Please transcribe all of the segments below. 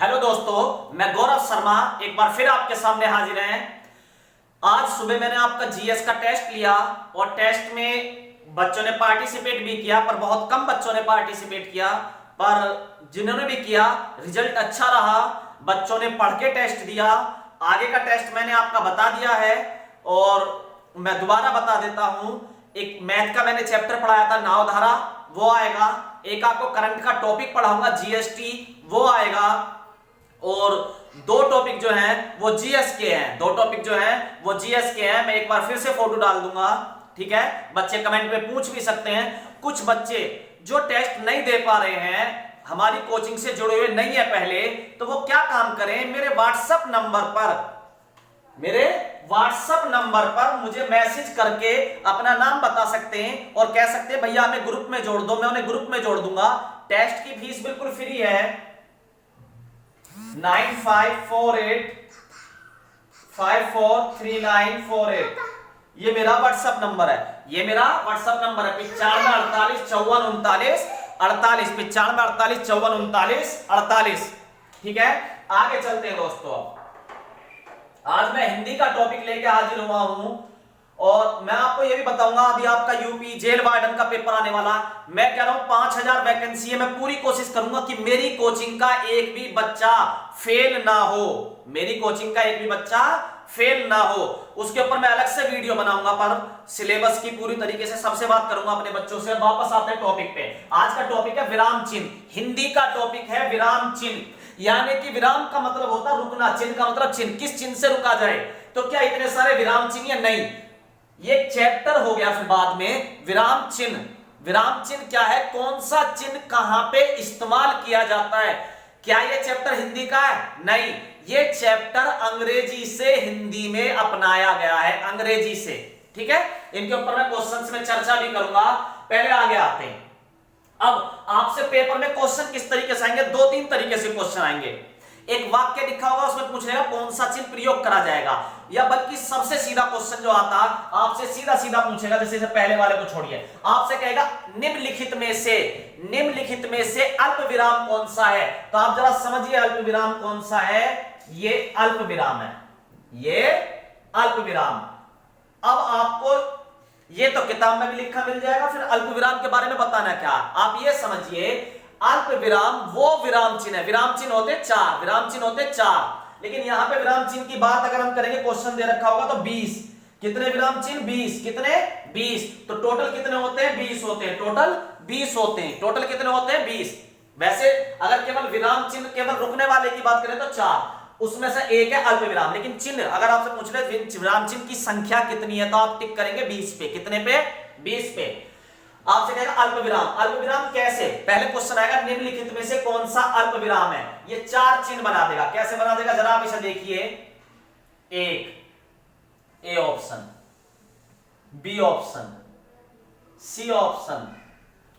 Hello दोस्तों, मैं गौरव शर्मा एक बार फिर आपके सामने हाजिर हैं। आज सुबह मैंने आपका जीएस का टेस्ट लिया और टेस्ट में बच्चों ने पार्टिसिपेट भी किया, पर बहुत कम बच्चों ने पार्टिसिपेट किया। पर जिन्होंने भी किया रिजल्ट अच्छा रहा। बच्चों ने पढ़ के टेस्ट दिया। आगे का टेस्ट मैंने आपका बता दिया है और मैं दोबारा बता देता हूं। एक मैथ का मैंने चैप्टर पढ़ाया था, नावधारा, वो आएगा। एक आपको करंट का टॉपिक पढ़ाऊंगा, जीएसटी, वो आएगा। और दो टॉपिक जो हैं वो जीएस के हैं। दो टॉपिक जो हैं वो जीएस के हैं। मैं एक बार फिर से फोटो डाल दूंगा, ठीक है। बच्चे कमेंट में पूछ भी सकते हैं। कुछ बच्चे जो टेस्ट नहीं दे पा रहे हैं, हमारी कोचिंग से जुड़े हुए नहीं है पहले, तो वो क्या काम करें, मेरे व्हाट्सएप नंबर पर मुझे मैसेज करके अपना नाम बता सकते हैं और कह सकते हैं भैया हमें ग्रुप में जोड़ दो, मैं उन्हें ग्रुप में जोड़ दूंगा। टेस्ट की फीस बिल्कुल फ्री है। 9548543948 ये मेरा व्हाट्सएप नंबर है। ये मेरा व्हाट्सएप नंबर है 9548543948 9548543948। ठीक है, आगे चलते हैं दोस्तों। आज मैं हिंदी का टॉपिक लेके हाजिर हुआ हूं और मैं आपको यह भी बताऊंगा, अभी आपका यूपी जेल वार्डन का पेपर आने वाला। मैं कह रहा हूं 5000 वैकेंसी है। मैं पूरी कोशिश करूंगा कि मेरी कोचिंग का एक भी बच्चा फेल ना हो। मेरी कोचिंग का एक भी बच्चा फेल ना हो, उसके ऊपर मैं अलग से वीडियो बनाऊंगा। पर सिलेबस की पूरी तरीके से सबसे बात करूंगा अपने बच्चों से। वापस आते हैं टॉपिक पे। आज का टॉपिक है विराम चिन्ह। हिंदी का टॉपिक है विराम चिन्ह, यानी कि विराम का मतलब होता है रुकना, चिन्ह का मतलब चिन्ह, किस चिन्ह से रुका जाए। तो क्या इतने सारे विराम चिन्ह या नहीं, ये चैप्टर हो गया। फिर बाद में विराम चिन्ह। विराम चिन्ह क्या है, कौन सा चिन्ह कहां पे इस्तेमाल किया जाता है। क्या ये चैप्टर हिंदी का है? नहीं, ये चैप्टर अंग्रेजी से हिंदी में अपनाया गया है, अंग्रेजी से। ठीक है, इनके ऊपर मैं क्वेश्चंस में चर्चा भी करूंगा। पहले आगे आते हैं। अब आपसे पेपर में क्वेश्चन किस तरीके से आएंगे, दो तीन तरीके से क्वेश्चन आएंगे। एक वाक्य लिखा होगा, उसमें पूछेगा कौन सा चिन्ह प्रयोग करा जाएगा, या बल्कि सबसे सीधा क्वेश्चन जो आता आपसे सीधा सीधा पूछेगा। जैसे पहले वाले को छोड़िए, आपसे कहेगा निम्नलिखित में से अल्प विराम कौन सा है। तो आप जरा समझिए अल्प विराम कौन सा है। ये अल्प विराम है, ये अल्प विराम। अब आपको ये तो किताब में भी लिखा मिल जाएगा, फिर अल्प विराम के बारे में बताना क्या। आप ये समझिए, अल्प विराम वो विराम चिन्ह है। विराम चिन्ह होते चार, लेकिन यहां पे विराम चिन्ह की बात अगर हम करेंगे, क्वेश्चन दे रखा होगा तो 20। कितने विराम चिन्ह? 20। कितने? 20। तो टोटल कितने होते हैं? 20 होते हैं। टोटल 20 होते हैं। टोटल कितने होते हैं? 20। वैसे अगर केवल विराम चिन्ह, केवल रुकने वाले की बात करें तो 4, उसमें से एक है अल्प विराम। लेकिन चिन्ह अगर आपसे पूछ रहे विराम चिन्ह की संख्या कितनी है, तो आप टिक करेंगे 20 पे। कितने पे? 20 पे। आपसे कहेगा अल्प विराम। अल्प विराम कैसे? पहले क्वेश्चन आएगा निम्नलिखित में से कौन सा अल्प विराम है। ये 4 चिन्ह बना देगा। कैसे बना देगा, जरा आप इसे देखिए। एक A option, B option, C option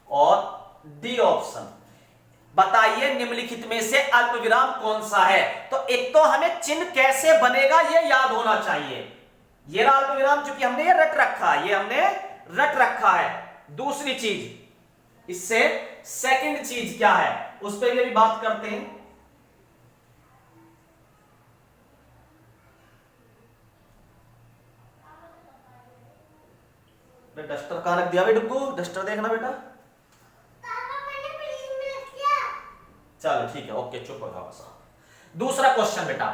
और डी ऑप्शन। बताइए निम्नलिखित में से अल्प विराम कौन सा है। तो एक तो हमें चिन्ह कैसे बनेगा ये याद होना चाहिए। ये रहा अल्प विराम, चूंकि हमने ये रट रखा है, ये हमने रट रखा है। दूसरी चीज, इससे सेकंड चीज क्या है, उस पर भी बात करते हैं। डस्टर कहां रख दिया बेटा? डुग्गू डस्टर देखना बेटा। चलो ठीक है, ओके, चुप हो जाओ। दूसरा क्वेश्चन बेटा,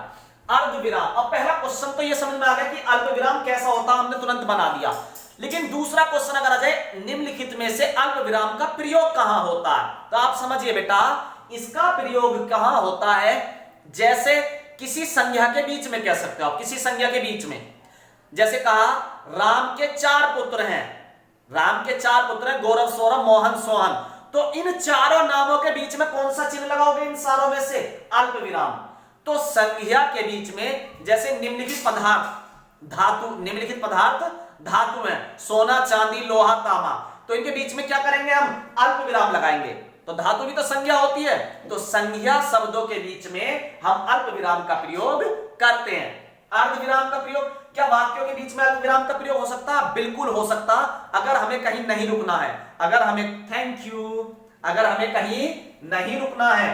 अर्ध विराम। अब पहला क्वेश्चन तो ये समझ में आ गया कि अल्प विराम कैसा होता, हमने तुरंत बना दिया। लेकिन दूसरा क्वेश्चन अगर आ जाए, निम्नलिखित में से अल्प विराम का प्रयोग कहां होता है, तो आप समझिए बेटा, इसका प्रयोग कहां होता है। जैसे किसी संज्ञा के बीच में कह सकते हो आप, किसी संज्ञा के बीच में। जैसे कहा राम के 4 पुत्र हैं, राम के 4 पुत्र हैं, गौरव, सौरभ, मोहन, सोहन। तो इन चारों नामों के बीच में कौन सा चिन्ह लगाओगे इन सारों में से? अल्प विराम। तो संज्ञा के बीच में, जैसे निम्नलिखित पदार्थ धातु, निम्नलिखित पदार्थ धातु है, सोना, चांदी, लोहा, तांबा। तो इनके बीच में क्या करेंगे हम? अल्प विराम लगाएंगे। तो धातु भी तो संज्ञा होती है, तो संज्ञा शब्दों के बीच में हम अल्प विराम का प्रयोग करते हैं। अर्ध विराम का प्रयोग, क्या वाक्यों के बीच में अल्प विराम का प्रयोग हो सकता है? बिल्कुल हो सकता, अगर हमें कहीं नहीं रुकना है। अगर हमें, थैंक यू, अगर हमें कहीं नहीं रुकना है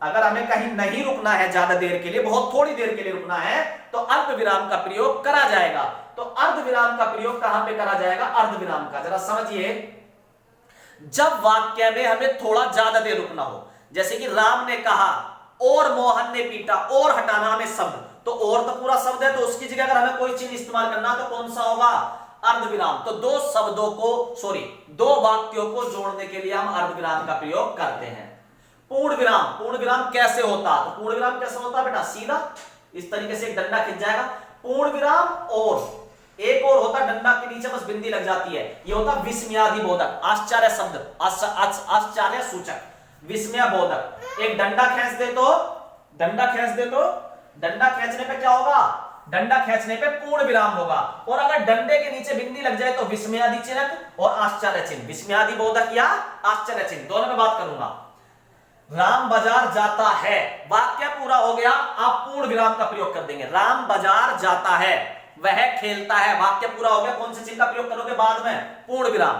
अगर हमें कहीं नहीं रुकना है ज्यादा देर के लिए, बहुत थोड़ी देर के लिए रुकना है, तो अल्प विराम का प्रयोग करा जाएगा। तो अर्ध विराम का प्रयोग कहां पे करा जाएगा? अर्ध विराम का। जरा समझिए, जब वाक्य में हमें थोड़ा ज्यादा देर रुकना हो, जैसे कि राम ने कहा और मोहन ने पीटा, और हटाना हमें शब्द, तो और तो पूरा शब्द है, तो उसकी जगह अगर हमें कोई चीज इस्तेमाल करना तो कौन सा होगा? अर्ध विराम। तो दो शब्दों को, दो वाक्यों को जोड़ने के लिए हम अर्ध विराम का प्रयोग करते हैं। पूर्ण विराम, पूर्ण विराम कैसे होता? तो पूर्ण विराम कैसे होता बेटा? सीधा इस तरीके से एक डंडा खिंच जाएगा। पूर्ण विराम और एक और होता डंडा के नीचे बस बिंदी लग जाती है, ये होता विस्मयादि बोधक, आश्चर्य शब्द, आश्चर्य सूचक, विस्मय बोधक। एक डंडा खींच दे तो, डंडा खींचने पे क्या होगा? डंडा खींचने पे पूर्ण विराम होगा। और अगर डंडे के नीचे बिंदी लग जाए तो विस्मयादि चिन्ह और आश्चर्य चिन्ह, विस्मयादि बोधक या आश्चर्य चिन्ह, दोनों में बात करूंगा। राम बाजार जाता है, वाक्य पूरा हो गया, आप पूर्ण विराम का प्रयोग कर देंगे। राम बाजार जाता है, वह खेलता है, वाक्य पूरा हो गया, कौन से चिन्ह का प्रयोग करोगे बाद में? पूर्ण विराम।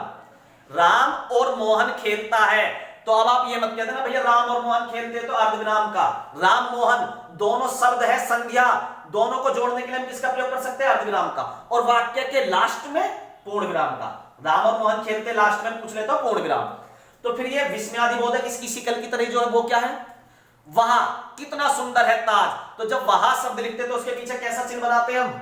राम और मोहन खेलता है, तो अब आप ये मत कहते ना भैया राम और मोहन खेलते हैं तो अर्ध विराम का। राम मोहन दोनों शब्द है, संज्ञा, दोनों को जोड़ने के लिए हम किसका प्रयोग कर सकते हैं? अर्ध विराम का। और वाक्य के लास्ट में पूर्ण विराम का। राम और मोहन खेलते, लास्ट में पूछ लेता पूर्ण विराम। तो फिर ये विस्मयादिबोधक इसकी शिकल की तरह जो है वो क्या है? वहां कितना सुंदर है ताज, तो जब वहां शब्द लिखते तो उसके पीछे कैसा चिन्ह बनाते हैं हम?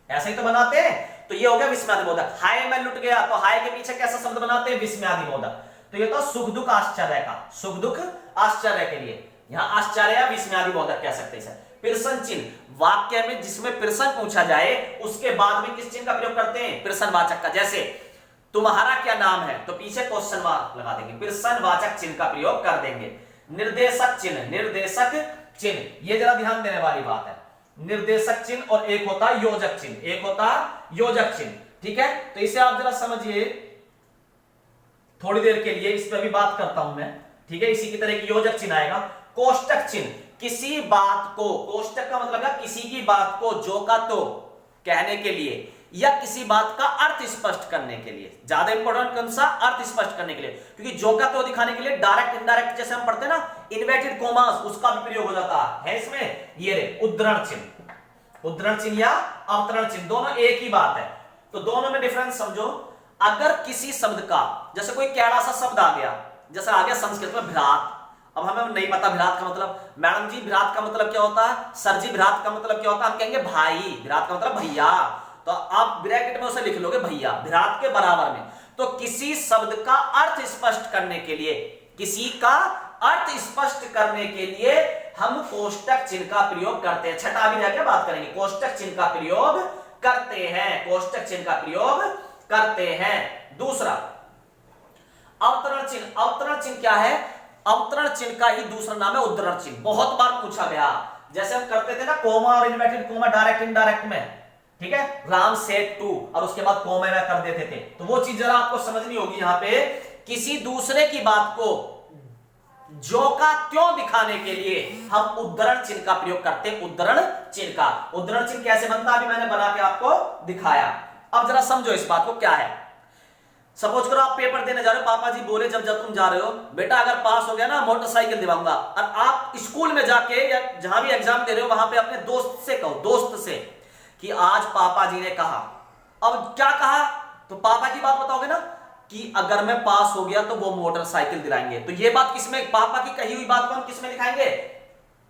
ऐसे ही तो बनाते हैं। तो ये हो गया विस्मयादिबोधक। हाय मैं लुट गया, तो हाय के पीछे कैसा शब्द बनाते हैं? विस्मयादिबोधक। तो ये तो सुख दुख आश्चर्य का, सुख दुख आश्चर्य के लिए यहां आश्चर्य या विस्मयादिबोधक कह सकते हैं। प्रश्न चिन्ह, वाक्य में जिसमें प्रश्न पूछा जाए उसके बाद में किस चिन्ह का प्रयोग करते हैं? प्रश्नवाचक का। जैसे तुम्हारा क्या नाम है, तो पीछे क्वेश्चन मार्क लगा देंगे, प्रश्नवाचक चिन्ह का प्रयोग कर देंगे। निर्देशक चिन्ह, निर्देशक चिन्ह, ये जरा ध्यान देने वाली बात है। निर्देशक चिन्ह और एक होता योजक चिन्ह, एक होता योजक चिन्ह, ठीक है। तो इसे आप जरा समझिए थोड़ी देर के लिए, इस पर भी बात करता हूं मैं, ठीक है। इसी की तरह की योजक चिन्ह आएगा। कोष्टक चिन्ह, किसी बात को, कोष्टक का मतलब है किसी की बात को जो का तो कहने के लिए या किसी बात का अर्थ स्पष्ट करने के लिए। ज्यादा इंपॉर्टेंट कौन सा? अर्थ स्पष्ट करने के लिए, क्योंकि जो का तो दिखाने के लिए डायरेक्ट इनडायरेक्ट जैसे हम पढ़ते हैं ना, इन्वर्टेड कोमास, उसका भी प्रयोग हो जाता है इसमें। ये रे उद्धरण चिन्ह, उद्धरण चिन्ह या अवतरण चिन्ह, दोनों एक ही बात है। तो दोनों में डिफरेंस समझो। अगर किसी शब्द का, जैसे कोई कैड़ा सा शब्द आ गया, जैसे आ गया संस्कृत में भ्रात, अब हमें नहीं पता भ्रात का मतलब, मैडम जी भ्रात का मतलब क्या होता है, सर जी भ्रात का मतलब क्या होता है, हम कहेंगे भाई, भ्रात का मतलब भैया, तो आप ब्रैकेट में उसे लिख लोगे भैया, भ्रात के बराबर में। तो किसी शब्द का अर्थ स्पष्ट करने के लिए, किसी का अर्थ स्पष्ट करने के लिए हम कोष्टक चिन्ह का प्रयोग करते हैं। छठा भी रहकर बात करेंगे, कोष्टक चिन्ह का प्रयोग करते हैं, कोष्टक चिन्ह का प्रयोग करते हैं। दूसरा अवतरण चिन्ह, अवतरण चिन्ह क्या है? अवतरण चिन्ह का ही दूसरा नाम है उद्धरण चिन्ह। बहुत बार पूछा गया, जैसे हम करते थे ना कोमा और इन्वर्टेड कोमा डायरेक्ट इनडायरेक्ट में, ठीक है, राम सेड टू और उसके बाद कोमे में कर देते थे, तो वो चीज जरा आपको समझनी होगी। यहां पे किसी दूसरे की बात को जो का त्यों दिखाने के लिए हम उद्धरण चिन्ह का प्रयोग करते हैं। उद्धरण चिन्ह का, उद्धरण चिन्ह कैसे बनता है अभी मैंने बना के आपको दिखाया। अब जरा समझो इस बात को क्या है। सपोज करो आप पेपर देने जा रहे हो, पापा जी बोले जब तुम जा रहे हो, बेटा अगर पास हो गया ना मोटरसाइकिल दिलाऊंगा। और आप स्कूल में जाके या जहां भी एग्जाम दे रहे हो वहां पे अपने दोस्त से कहो, दोस्त से कि आज पापा जी ने कहा। अब क्या कहा? तो पापा की बात बताओगे ना कि अगर मैं पास हो गया तो वो मोटरसाइकिल दिलाएंगे। तो ये बात किसमें, पापा की कही हुई बात को हम किसमें दिखाएंगे?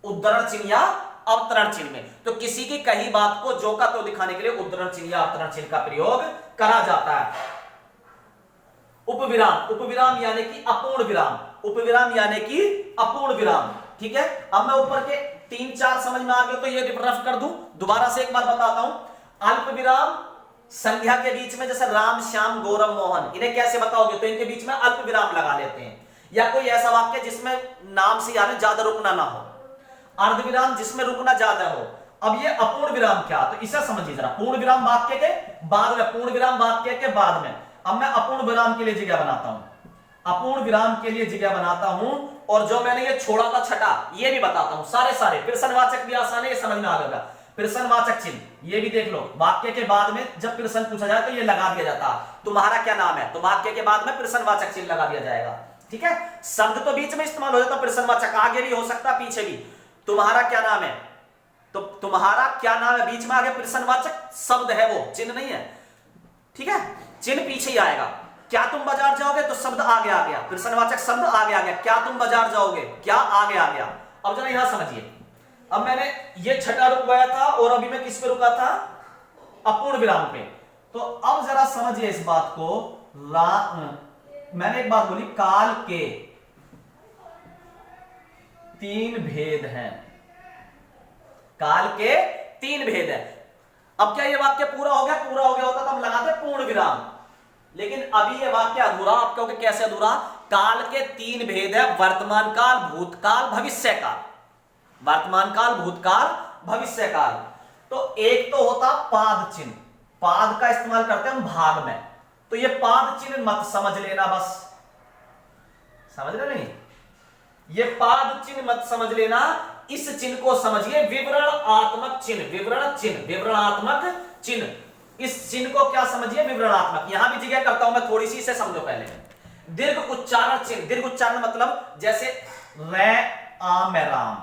उद्धरण चिन्ह या अवतरण चिन्ह में। तो किसी की कही बात को जो का तो दिखाने के लिए उद्धरण चिन्ह या अवतरण चिन्ह का प्रयोग करा जाता है। उपविराम, उपविराम यानी कि अपूर्ण विराम, उपविराम यानी कि अपूर्ण विराम, ठीक है। अब मैं ऊपर के 3-4 समझ में आ गए तो ये रफ कर दूं, दोबारा से एक बार बताता हूं। अल्प विराम संज्ञा के बीच में, जैसे राम श्याम गौरव मोहन, इन्हें कैसे बताओगे? तो इनके बीच में अल्प विराम लगा लेते हैं। या कोई ऐसा वाक्य जिसमें नाम से यानी ज्यादा रुकना ना हो, अर्ध विराम जिसमें रुकना ज्यादा हो। अब ये अपूर्ण विराम क्या, तो इसे समझिए जरा। पूर्ण विराम वाक्य के बाद में, पूर्ण विराम वाक्य के बाद में। अब मैं अपूर्ण विराम के लिए जगह बनाता हूं, अपूर्ण विराम के लिए जगह बनाता हूं, और जो मैंने ये छोड़ा था छठा, ये भी बताता हूं। सारे प्रश्नवाचक भी आसान है, ये समझ में आ गया। प्रश्नवाचक चिन्ह ये भी देख लो, वाक्य के बाद में जब प्रश्न पूछा जाए तो ये लगा दिया जाता है। तुम्हारा क्या नाम है, तो वाक्य के बाद में प्रश्नवाचक चिन्ह लगा दिया जाएगा। ठीक है, शब्द तो बीच में इस्तेमाल हो जाता है, प्रश्नवाचक आगे भी हो सकता, पीछे भी। तुम्हारा क्या नाम है, तो तुम्हारा क्या नाम है बीच में आगे प्रश्नवाचक शब्द है, वो चिन्ह नहीं है। ठीक है, चिन्ह पीछे ही आएगा। क्या तुम बाजार जाओगे, तो शब्द आगे आ गया, प्रश्नवाचक शब्द आगे आ गया। क्या तुम बाजार जाओगे, क्या आगे आ गया। अब जरा यहां समझिए, अब मैंने ये छठा रुकवाया था और अभी मैं किस पे रुका था, अपूर्ण विराम पे। तो अब जरा समझिए इस बात को। मैंने एक बात बोली, काल के 3 भेद हैं, काल के 3 भेद हैं। अब क्या ये वाक्य पूरा हो गया, पूरा हो गया होता तो हम लगाते पूर्ण विराम, लेकिन अभी ये वाक्य अधूरा। आप कहोगे कैसे अधूरा, काल के 3 भेद है, वर्तमान काल, भूतकाल, भविष्य काल। वर्तमान काल, भूतकाल, भविष्य काल। तो एक तो होता पाद चिन्ह, पाद का इस्तेमाल करते हैं हम भाग में, तो ये पाद चिन्ह मत समझ लेना, बस समझ रहे नहीं, ये पाद चिन्ह मत समझ लेना, इस चिन्ह को समझिए विवरणात्मक चिन्ह, विवरण चिन्ह, विवरणात्मक चिन्ह। इस चिन्ह को क्या समझिए, विवरणात्मक। यहां भी जिज्ञासा करता हूं मैं थोड़ी सी, इसे समझो पहले। दीर्घ उच्चारण चिन्ह, दीर्घ उच्चारण मतलब जैसे रै आ में राम,